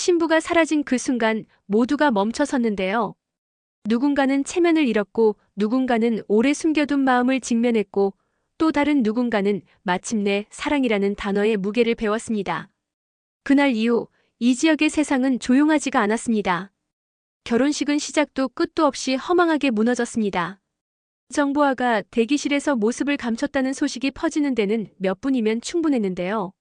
신부가 사라진 그 순간 모두가 멈춰섰는데요. 누군가는 체면을 잃었고 누군가는 오래 숨겨둔 마음을 직면했고 또 다른 누군가는 마침내 사랑이라는 단어의 무게를 배웠습니다. 그날 이후 이 지역의 세상은 조용하지가 않았습니다. 결혼식은 시작도 끝도 없이 허망하게 무너졌습니다. 정보화가 대기실에서 모습을 감췄다는 소식이 퍼지는 데는 몇 분이면 충분했는데요.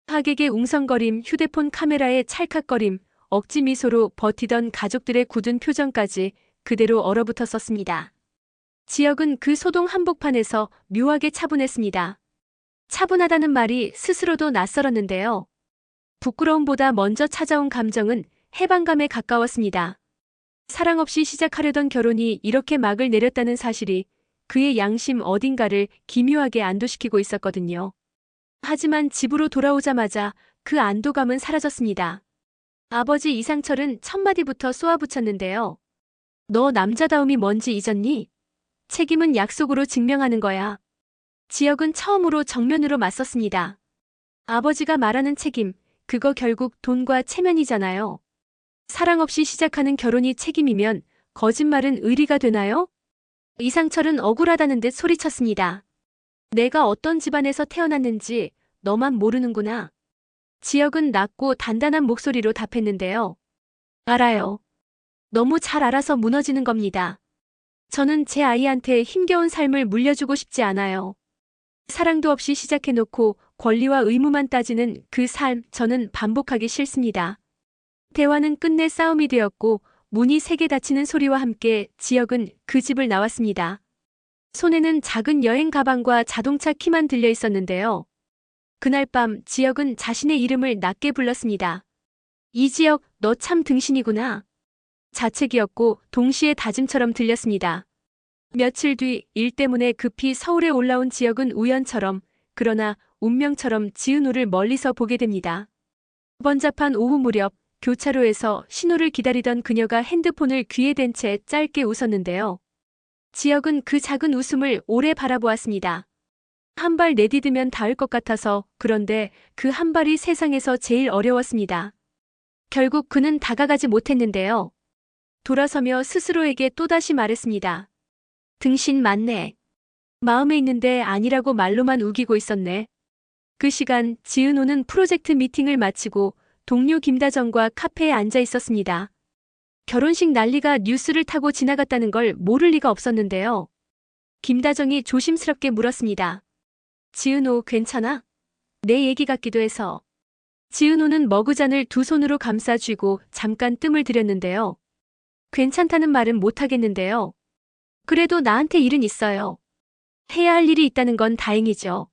하객의 웅성거림, 휴대폰 카메라의 찰칵거림, 억지 미소로 버티던 가족들의 굳은 표정까지 그대로 얼어붙었었습니다. 지역은 그 소동 한복판에서 묘하게 차분했습니다. 차분하다는 말이 스스로도 낯설었는데요. 부끄러움보다 먼저 찾아온 감정은 해방감에 가까웠습니다. 사랑 없이 시작하려던 결혼이 이렇게 막을 내렸다는 사실이 그의 양심 어딘가를 기묘하게 안도시키고 있었거든요. 하지만 집으로 돌아오자마자 그 안도감은 사라졌습니다. 아버지 이상철은 첫마디부터 쏘아붙였는데요. 너 남자다움이 뭔지 잊었니? 책임은 약속으로 증명하는 거야. 지역은 처음으로 정면으로 맞섰습니다. 아버지가 말하는 책임, 그거 결국 돈과 체면이잖아요. 사랑 없이 시작하는 결혼이 책임이면 거짓말은 의리가 되나요? 이상철은 억울하다는 듯 소리쳤습니다. 내가 어떤 집안에서 태어났는지 너만 모르는구나. 지역은 낮고 단단한 목소리로 답했는데요. 알아요. 너무 잘 알아서 무너지는 겁니다. 저는 제 아이한테 힘겨운 삶을 물려주고 싶지 않아요. 사랑도 없이 시작해놓고 권리와 의무만 따지는 그 삶, 저는 반복하기 싫습니다. 대화는 끝내 싸움이 되었고 문이 세게 닫히는 소리와 함께 지역은 그 집을 나왔습니다. 손에는 작은 여행 가방과 자동차 키만 들려 있었는데요. 그날 밤 지역은 자신의 이름을 낮게 불렀습니다. 이지역, 너 참 등신이구나. 자책이었고 동시에 다짐처럼 들렸습니다. 며칠 뒤 일 때문에 급히 서울에 올라온 지역은 우연처럼, 그러나 운명처럼 지은호를 멀리서 보게 됩니다. 번잡한 오후 무렵 교차로에서 신호를 기다리던 그녀가 핸드폰을 귀에 댄 채 짧게 웃었는데요. 지역은 그 작은 웃음을 오래 바라보았습니다. 한 발 내디디면 닿을 것 같아서, 그런데 그 한 발이 세상에서 제일 어려웠습니다. 결국 그는 다가가지 못했는데요. 돌아서며 스스로에게 또다시 말했습니다. 등신 맞네. 마음에 있는데 아니라고 말로만 우기고 있었네. 그 시간 지은호는 프로젝트 미팅을 마치고 동료 김다정과 카페에 앉아 있었습니다. 결혼식 난리가 뉴스를 타고 지나갔다는 걸 모를 리가 없었는데요. 김다정이 조심스럽게 물었습니다. 지은호 괜찮아? 내 얘기 같기도 해서. 지은호는 머그잔을 두 손으로 감싸 쥐고 잠깐 뜸을 들였는데요. 괜찮다는 말은 못하겠는데요. 그래도 나한테 일은 있어요. 해야 할 일이 있다는 건 다행이죠.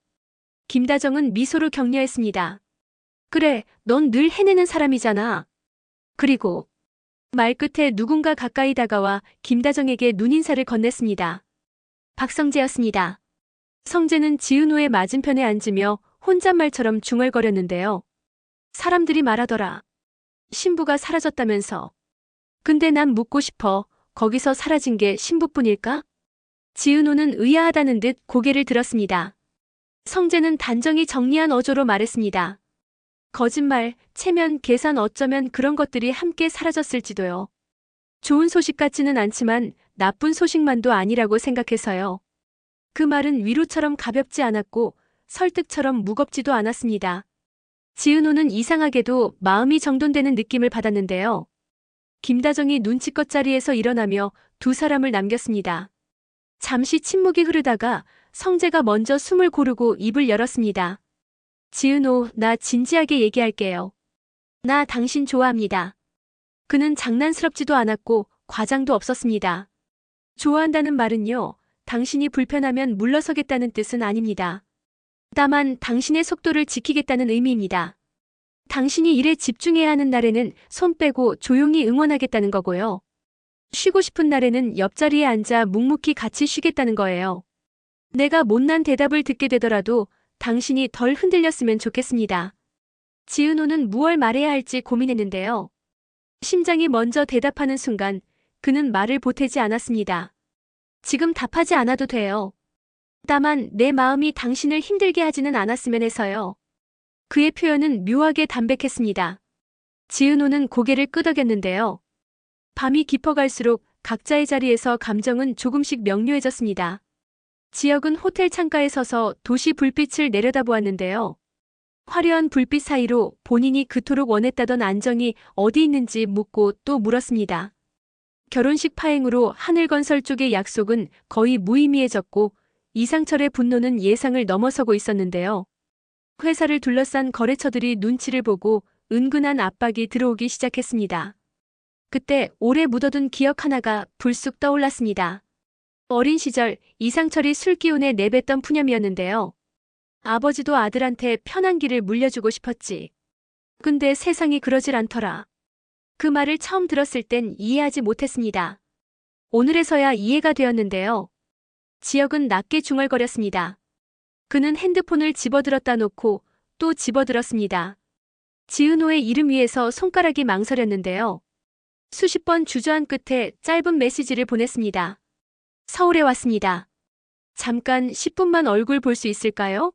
김다정은 미소로 격려했습니다. 그래, 넌 늘 해내는 사람이잖아. 그리고 말끝에 누군가 가까이 다가와 김다정에게 눈인사를 건넸습니다. 박성재였습니다. 성재는 지은호의 맞은편에 앉으며 혼잣말처럼 중얼거렸는데요. 사람들이 말하더라. 신부가 사라졌다면서. 근데 난 묻고 싶어. 거기서 사라진 게 신부뿐일까? 지은호는 의아하다는 듯 고개를 들었습니다. 성재는 단정히 정리한 어조로 말했습니다. 거짓말, 체면, 계산 어쩌면 그런 것들이 함께 사라졌을지도요. 좋은 소식 같지는 않지만 나쁜 소식만도 아니라고 생각해서요. 그 말은 위로처럼 가볍지 않았고 설득처럼 무겁지도 않았습니다. 지은호는 이상하게도 마음이 정돈되는 느낌을 받았는데요. 김다정이 눈치껏 자리에서 일어나며 두 사람을 남겼습니다. 잠시 침묵이 흐르다가 성재가 먼저 숨을 고르고 입을 열었습니다. 지은호, 나 진지하게 얘기할게요. 나 당신 좋아합니다. 그는 장난스럽지도 않았고 과장도 없었습니다. 좋아한다는 말은요, 당신이 불편하면 물러서겠다는 뜻은 아닙니다. 다만 당신의 속도를 지키겠다는 의미입니다. 당신이 일에 집중해야 하는 날에는 손 빼고 조용히 응원하겠다는 거고요. 쉬고 싶은 날에는 옆자리에 앉아 묵묵히 같이 쉬겠다는 거예요. 내가 못난 대답을 듣게 되더라도 당신이 덜 흔들렸으면 좋겠습니다. 지은호는 무얼 말해야 할지 고민했는데요. 심장이 먼저 대답하는 순간 그는 말을 보태지 않았습니다. 지금 답하지 않아도 돼요. 다만 내 마음이 당신을 힘들게 하지는 않았으면 해서요. 그의 표현은 묘하게 담백했습니다. 지은호는 고개를 끄덕였는데요. 밤이 깊어갈수록 각자의 자리에서 감정은 조금씩 명료해졌습니다. 지역은 호텔 창가에 서서 도시 불빛을 내려다보았는데요. 화려한 불빛 사이로 본인이 그토록 원했다던 안정이 어디 있는지 묻고 또 물었습니다. 결혼식 파행으로 하늘건설 쪽의 약속은 거의 무의미해졌고 이상철의 분노는 예상을 넘어서고 있었는데요. 회사를 둘러싼 거래처들이 눈치를 보고 은근한 압박이 들어오기 시작했습니다. 그때 오래 묻어둔 기억 하나가 불쑥 떠올랐습니다. 어린 시절 이상철이 술기운에 내뱉던 푸념이었는데요. 아버지도 아들한테 편한 길을 물려주고 싶었지. 근데 세상이 그러질 않더라. 그 말을 처음 들었을 땐 이해하지 못했습니다. 오늘에서야 이해가 되었는데요. 지역은 낮게 중얼거렸습니다. 그는 핸드폰을 집어들었다 놓고 또 집어들었습니다. 지은호의 이름 위에서 손가락이 망설였는데요. 수십 번 주저한 끝에 짧은 메시지를 보냈습니다. 서울에 왔습니다. 잠깐 10분만 얼굴 볼 수 있을까요?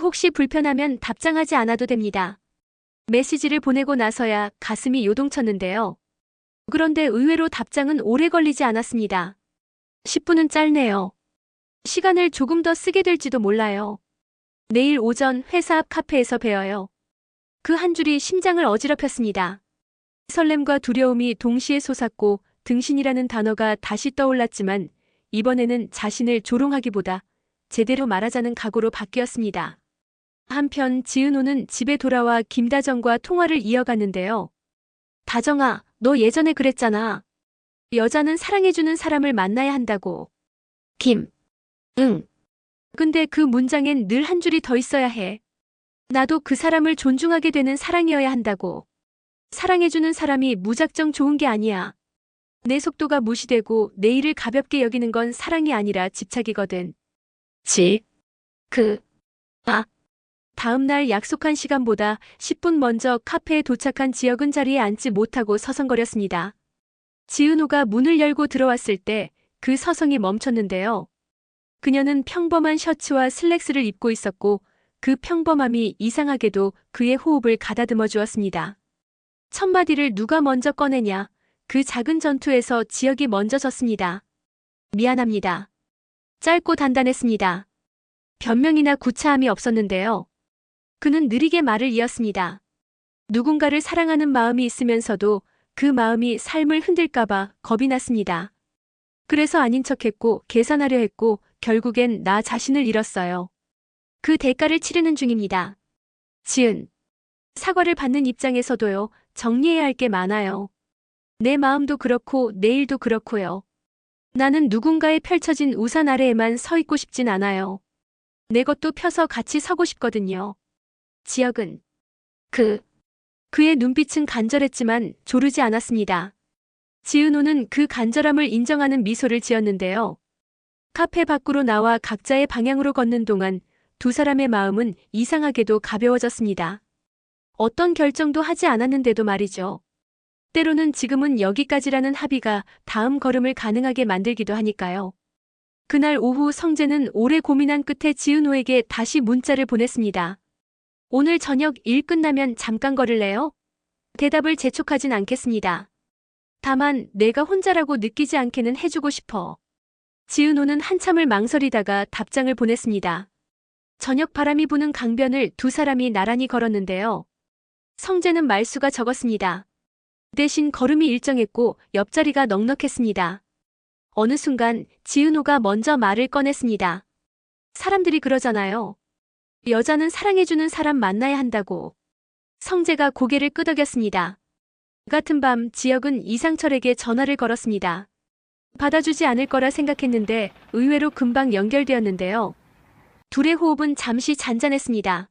혹시 불편하면 답장하지 않아도 됩니다. 메시지를 보내고 나서야 가슴이 요동쳤는데요. 그런데 의외로 답장은 오래 걸리지 않았습니다. 10분은 짧네요. 시간을 조금 더 쓰게 될지도 몰라요. 내일 오전 회사 앞 카페에서 뵈어요. 그 한 줄이 심장을 어지럽혔습니다. 설렘과 두려움이 동시에 솟았고 등신이라는 단어가 다시 떠올랐지만 이번에는 자신을 조롱하기보다 제대로 말하자는 각오로 바뀌었습니다. 한편 지은호는 집에 돌아와 김다정과 통화를 이어갔는데요. 다정아, 너 예전에 그랬잖아. 여자는 사랑해주는 사람을 만나야 한다고. 응. 근데 그 문장엔 늘 한 줄이 더 있어야 해. 나도 그 사람을 존중하게 되는 사랑이어야 한다고. 사랑해주는 사람이 무작정 좋은 게 아니야. 내 속도가 무시되고 내 일을 가볍게 여기는 건 사랑이 아니라 집착이거든. 다음 날 약속한 시간보다 10분 먼저 카페에 도착한 지역은 자리에 앉지 못하고 서성거렸습니다. 지은호가 문을 열고 들어왔을 때 그 서성이 멈췄는데요. 그녀는 평범한 셔츠와 슬랙스를 입고 있었고 그 평범함이 이상하게도 그의 호흡을 가다듬어 주었습니다. 첫 마디를 누가 먼저 꺼내냐. 그 작은 전투에서 지역이 먼저 졌습니다. 미안합니다. 짧고 단단했습니다. 변명이나 구차함이 없었는데요. 그는 느리게 말을 이었습니다. 누군가를 사랑하는 마음이 있으면서도 그 마음이 삶을 흔들까봐 겁이 났습니다. 그래서 아닌 척했고 계산하려 했고 결국엔 나 자신을 잃었어요. 그 대가를 치르는 중입니다. 지은. 사과를 받는 입장에서도요. 정리해야 할 게 많아요. 내 마음도 그렇고 내일도 그렇고요. 나는 누군가의 펼쳐진 우산 아래에만 서 있고 싶진 않아요. 내 것도 펴서 같이 서고 싶거든요. 지역은. 그의 눈빛은 간절했지만 조르지 않았습니다. 지은호는 그 간절함을 인정하는 미소를 지었는데요. 카페 밖으로 나와 각자의 방향으로 걷는 동안 두 사람의 마음은 이상하게도 가벼워졌습니다. 어떤 결정도 하지 않았는데도 말이죠. 때로는 지금은 여기까지라는 합의가 다음 걸음을 가능하게 만들기도 하니까요. 그날 오후 성재는 오래 고민한 끝에 지은호에게 다시 문자를 보냈습니다. 오늘 저녁 일 끝나면 잠깐 걸을래요? 대답을 재촉하진 않겠습니다. 다만 내가 혼자라고 느끼지 않게는 해주고 싶어. 지은호는 한참을 망설이다가 답장을 보냈습니다. 저녁 바람이 부는 강변을 두 사람이 나란히 걸었는데요. 성재는 말수가 적었습니다. 대신 걸음이 일정했고 옆자리가 넉넉했습니다. 어느 순간 지은호가 먼저 말을 꺼냈습니다. 사람들이 그러잖아요. 여자는 사랑해주는 사람 만나야 한다고. 성재가 고개를 끄덕였습니다. 같은 밤 지역은 이상철에게 전화를 걸었습니다. 받아주지 않을 거라 생각했는데 의외로 금방 연결되었는데요. 둘의 호흡은 잠시 잔잔했습니다.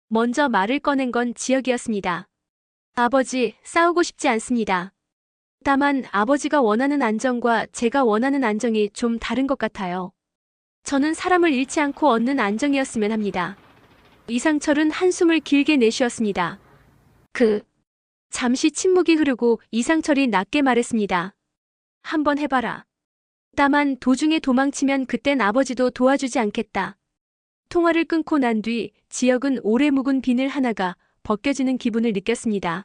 먼저 말을 꺼낸 건 지역이었습니다. 아버지, 싸우고 싶지 않습니다. 다만 아버지가 원하는 안정과 제가 원하는 안정이 좀 다른 것 같아요. 저는 사람을 잃지 않고 얻는 안정이었으면 합니다. 이상철은 한숨을 길게 내쉬었습니다. 잠시 침묵이 흐르고 이상철이 낮게 말했습니다. 한번 해봐라. 다만 도중에 도망치면 그땐 아버지도 도와주지 않겠다. 통화를 끊고 난 뒤 지역은 오래 묵은 비늘 하나가 벗겨지는 기분을 느꼈습니다.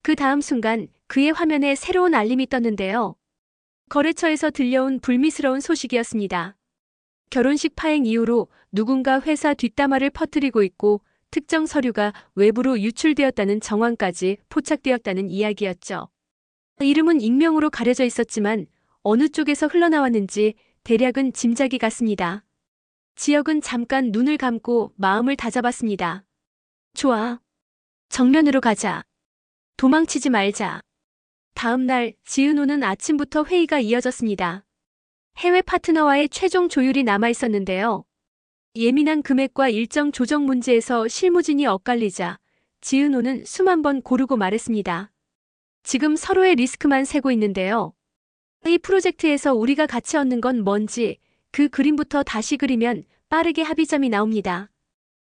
그 다음 순간 그의 화면에 새로운 알림이 떴는데요. 거래처에서 들려온 불미스러운 소식이었습니다. 결혼식 파행 이후로 누군가 회사 뒷담화를 퍼뜨리고 있고 특정 서류가 외부로 유출되었다는 정황까지 포착되었다는 이야기였죠. 이름은 익명으로 가려져 있었지만 어느 쪽에서 흘러나왔는지 대략은 짐작이 갔습니다. 지역은 잠깐 눈을 감고 마음을 다잡았습니다. 좋아. 정면으로 가자. 도망치지 말자. 다음 날 지은호는 아침부터 회의가 이어졌습니다. 해외 파트너와의 최종 조율이 남아 있었는데요. 예민한 금액과 일정 조정 문제에서 실무진이 엇갈리자 지은호는 수만 번 고르고 말했습니다. 지금 서로의 리스크만 세고 있는데요. 이 프로젝트에서 우리가 같이 얻는 건 뭔지 그 그림부터 다시 그리면 빠르게 합의점이 나옵니다.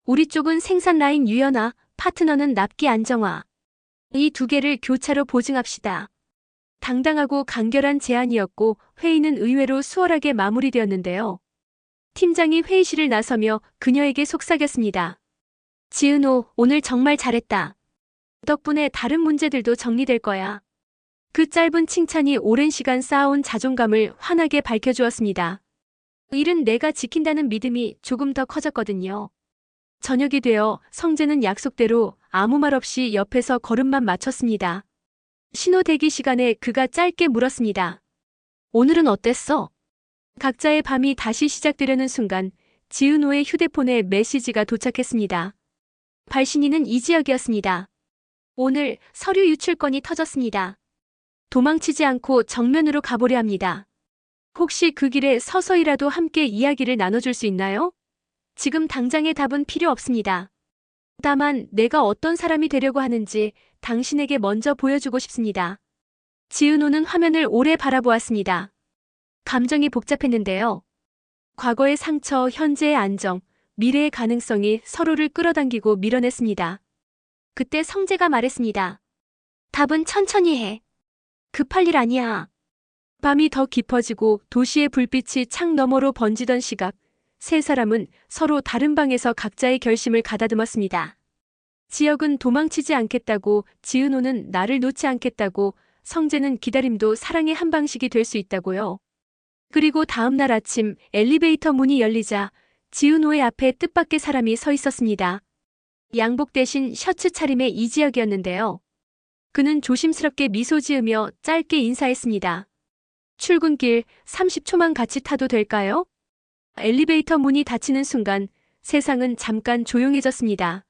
우리 쪽은 생산 라인 유연화, 파트너는 납기 안정화. 이 두 개를 교차로 보증합시다. 당당하고 간결한 제안이었고 회의는 의외로 수월하게 마무리되었는데요. 팀장이 회의실을 나서며 그녀에게 속삭였습니다. 지은호, 오늘 정말 잘했다. 덕분에 다른 문제들도 정리될 거야. 그 짧은 칭찬이 오랜 시간 쌓아온 자존감을 환하게 밝혀주었습니다. 일은 내가 지킨다는 믿음이 조금 더 커졌거든요. 저녁이 되어 성재는 약속대로 아무 말 없이 옆에서 걸음만 맞췄습니다. 신호 대기 시간에 그가 짧게 물었습니다. 오늘은 어땠어? 각자의 밤이 다시 시작되려는 순간 지은호의 휴대폰에 메시지가 도착했습니다. 발신인은 이지혁이었습니다. 오늘 서류 유출 건이 터졌습니다. 도망치지 않고 정면으로 가보려 합니다. 혹시 그 길에 서서히라도 함께 이야기를 나눠줄 수 있나요? 지금 당장의 답은 필요 없습니다. 다만 내가 어떤 사람이 되려고 하는지 당신에게 먼저 보여주고 싶습니다. 지은호는 화면을 오래 바라보았습니다. 감정이 복잡했는데요. 과거의 상처, 현재의 안정, 미래의 가능성이 서로를 끌어당기고 밀어냈습니다. 그때 성재가 말했습니다. 답은 천천히 해. 급할 일 아니야. 밤이 더 깊어지고 도시의 불빛이 창 너머로 번지던 시각, 세 사람은 서로 다른 방에서 각자의 결심을 가다듬었습니다. 지혁은 도망치지 않겠다고, 지은호는 나를 놓지 않겠다고, 성재는 기다림도 사랑의 한 방식이 될 수 있다고요. 그리고 다음 날 아침 엘리베이터 문이 열리자 지은호의 앞에 뜻밖의 사람이 서 있었습니다. 양복 대신 셔츠 차림의 이지혁이었는데요. 그는 조심스럽게 미소 지으며 짧게 인사했습니다. 출근길 30초만 같이 타도 될까요? 엘리베이터 문이 닫히는 순간 세상은 잠깐 조용해졌습니다.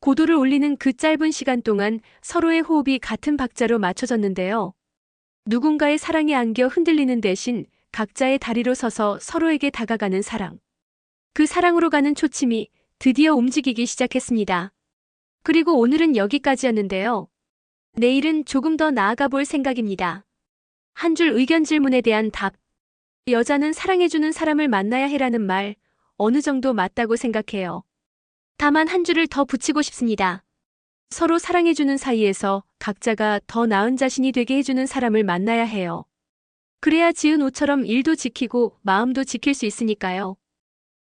고도를 올리는 그 짧은 시간 동안 서로의 호흡이 같은 박자로 맞춰졌는데요. 누군가의 사랑에 안겨 흔들리는 대신 각자의 다리로 서서 서로에게 다가가는 사랑. 그 사랑으로 가는 초침이 드디어 움직이기 시작했습니다. 그리고 오늘은 여기까지였는데요. 내일은 조금 더 나아가 볼 생각입니다. 한 줄 의견 질문에 대한 답. 여자는 사랑해주는 사람을 만나야 해라는 말, 어느 정도 맞다고 생각해요. 다만 한 줄을 더 붙이고 싶습니다. 서로 사랑해주는 사이에서 각자가 더 나은 자신이 되게 해주는 사람을 만나야 해요. 그래야 지은호처럼 일도 지키고 마음도 지킬 수 있으니까요.